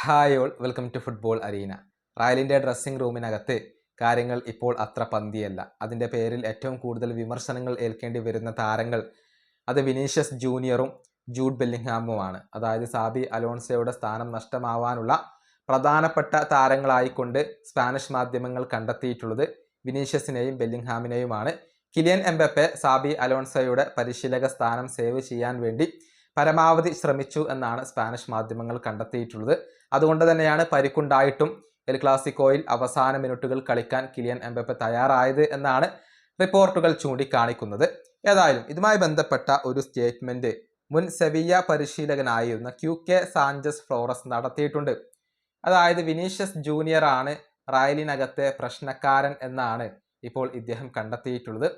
Hi all welcome to football arena. റയലിൻ്റെ dressing റൂമിനകത്ത് കാര്യങ്ങൾ ഇപ്പോൾ അത്ര പന്തിയല്ല. അതിൻ്റെ പേരിൽ ഏറ്റവും കൂടുതൽ വിമർശനങ്ങൾ ഏൽക്കേണ്ടി വരുന്ന താരങ്ങൾ അത് വിനീഷ്യസ് ജൂനിയറും ജൂഡ് ബെല്ലിംഗ്ഹാമുമാണ്. അതായത് സാബി അലോൺസോയുടെ സ്ഥാനം നഷ്ടമാവാനുള്ള പ്രധാനപ്പെട്ട താരങ്ങളായിക്കൊണ്ട് സ്പാനിഷ് മാധ്യമങ്ങൾ കണ്ടെത്തിയിട്ടുള്ളത് വിനീഷ്യസിനെയും ബെല്ലിംഗ്ഹാമിനെയുമാണ്. കിലിയൻ എംബപ്പെ സാബി അലോൺസോയുടെ പരിശീലക സ്ഥാനം സേവ് ചെയ്യാൻ വേണ്ടി പരമാവധി ശ്രമിച്ചു എന്നാണ് സ്പാനിഷ് മാധ്യമങ്ങൾ കണ്ടെത്തിയിട്ടുള്ളത്. അതുകൊണ്ട് തന്നെയാണ് പരിക്കുണ്ടായിട്ടും എൽ ക്ലാസിക്കോയിൽ അവസാന മിനിറ്റുകൾ കളിക്കാൻ കിലിയൻ എംബപ്പെ തയ്യാറായത് എന്നാണ് റിപ്പോർട്ടുകൾ ചൂണ്ടിക്കാണിക്കുന്നത്. ഏതായാലും ഇതുമായി ബന്ധപ്പെട്ട ഒരു സ്റ്റേറ്റ്മെന്റ് മുൻ സെവിയ്യ പരിശീലകനായിരുന്ന QK സാഞ്ചസ് ഫ്ലോറസ് നടത്തിയിട്ടുണ്ട്. അതായത് വിനീഷ്യസ് ജൂനിയർ ആണ് റയലിനകത്തെ പ്രശ്നക്കാരൻ എന്നാണ് ഇപ്പോൾ ഇദ്ദേഹം കണ്ടെത്തിയിട്ടുള്ളത്.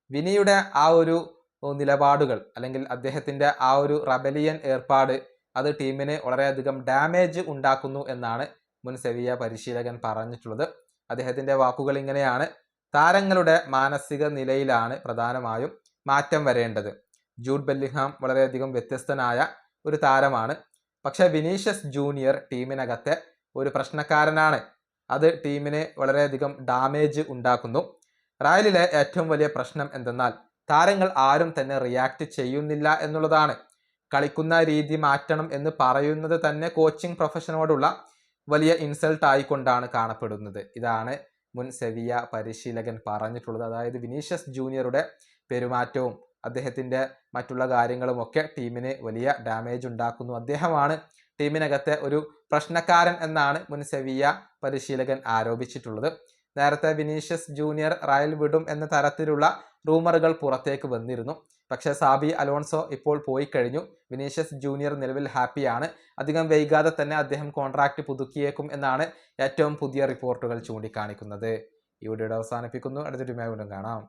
വിനിയുടെ ആ ഒരു നിലപാടുകൾ അല്ലെങ്കിൽ അദ്ദേഹത്തിൻ്റെ ആ ഒരു റബലിയൻ ഏർപ്പാട് അത് ടീമിന് വളരെയധികം ഡാമേജ് ഉണ്ടാക്കുന്നു എന്നാണ് മുൻ സെവിയ്യ പരിശീലകൻ പറഞ്ഞിട്ടുള്ളത്. അദ്ദേഹത്തിൻ്റെ വാക്കുകൾ ഇങ്ങനെയാണ്: താരങ്ങളുടെ മാനസിക നിലയിലാണ് പ്രധാനമായും മാറ്റം വരേണ്ടത്. ജൂഡ് ബെല്ലിംഗ്ഹാം വളരെയധികം വ്യത്യസ്തനായ ഒരു താരമാണ്. പക്ഷേ വിനീഷ്യസ് ജൂനിയർ ടീമിനകത്തെ ഒരു പ്രശ്നക്കാരനാണ്. അത് ടീമിന് വളരെയധികം ഡാമേജ് ഉണ്ടാക്കുന്നു. റയലിലെ ഏറ്റവും വലിയ പ്രശ്നം എന്തെന്നാൽ താരങ്ങൾ ആരും തന്നെ റിയാക്ട് ചെയ്യുന്നില്ല എന്നുള്ളതാണ്. കളിക്കുന്ന രീതി മാറ്റണം എന്ന് പറയുന്നത് തന്നെ കോച്ചിങ് പ്രൊഫഷനോടുള്ള വലിയ ഇൻസൾട്ട് ആയിക്കൊണ്ടാണ് കാണപ്പെടുന്നത്. ഇതാണ് മുൻ സെവിയ്യ പരിശീലകൻ പറഞ്ഞിട്ടുള്ളത്. അതായത് വിനീഷ്യസ് ജൂനിയറുടെ പെരുമാറ്റവും അദ്ദേഹത്തിൻ്റെ മറ്റുള്ള കാര്യങ്ങളുമൊക്കെ ടീമിന് വലിയ ഡാമേജ് ഉണ്ടാക്കുന്നു. അദ്ദേഹമാണ് ടീമിനകത്തെ ഒരു പ്രശ്നക്കാരൻ എന്നാണ് മുൻ സെവിയ്യ പരിശീലകൻ ആരോപിച്ചിട്ടുള്ളത്. നേരത്തെ വിനീഷ്യസ് ജൂനിയർ റയൽ വിടും എന്ന തരത്തിലുള്ള റൂമറുകൾ പുറത്തേക്ക് വന്നിരുന്നു. പക്ഷേ സാബി അലോൺസോ ഇപ്പോൾ പോയി കഴിഞ്ഞു. വിനീഷ്യസ് ജൂനിയർ നിലവിൽ ഹാപ്പിയാണ്. അധികം വൈകാതെ തന്നെ അദ്ദേഹം കോൺട്രാക്റ്റ് പുതുക്കിയേക്കും എന്നാണ് ഏറ്റവും പുതിയ റിപ്പോർട്ടുകൾ ചൂണ്ടിക്കാണിക്കുന്നത്. ഈ വീഡിയോ അവസാനിപ്പിക്കുന്നു. അടുത്തൊരു വീണ്ടും കാണാം.